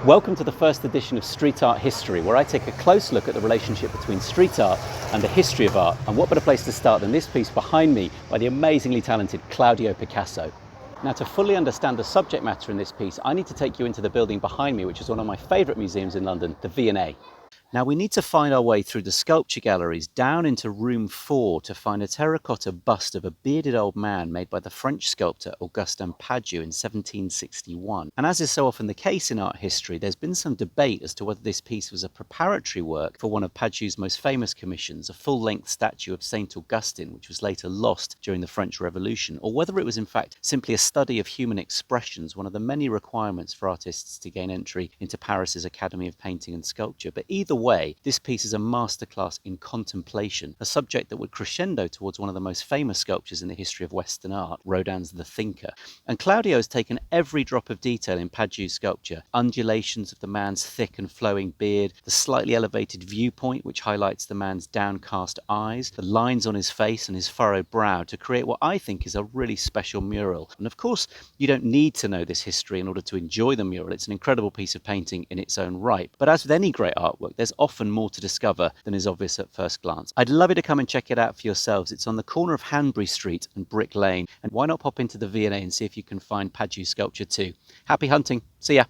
Welcome to the first edition of Street Art History, where I take a close look at the relationship between street art and the history of art. And what better place to start than this piece behind me by the amazingly talented Claudio Picasso. Now, to fully understand the subject matter in this piece, I need to take you into the building behind me, which is one of my favourite museums in London, the V&A. Now, we need to find our way through the sculpture galleries down into room 4 to find a terracotta bust of a bearded old man made by the French sculptor Augustin Pajou in 1761. And as is so often the case in art history, there's been some debate as to whether this piece was a preparatory work for one of Pajou's most famous commissions, a full-length statue of Saint Augustine, which was later lost during the French Revolution, or whether it was in fact simply a study of human expressions, one of the many requirements for artists to gain entry into Paris's Academy of Painting and Sculpture. But either way, this piece is a masterclass in contemplation, a subject that would crescendo towards one of the most famous sculptures in the history of Western art, Rodin's The Thinker. And Claudio has taken every drop of detail in Pajou's sculpture, undulations of the man's thick and flowing beard, the slightly elevated viewpoint which highlights the man's downcast eyes, the lines on his face and his furrowed brow to create what I think is a really special mural. And of course, you don't need to know this history in order to enjoy the mural. It's an incredible piece of painting in its own right. But as with any great artwork, there's often more to discover than is obvious at first glance. I'd love you to come and check it out for yourselves. It's on the corner of Hanbury Street and Brick Lane. And why not pop into the V&A and see if you can find Pajou's sculpture too. Happy hunting. See ya.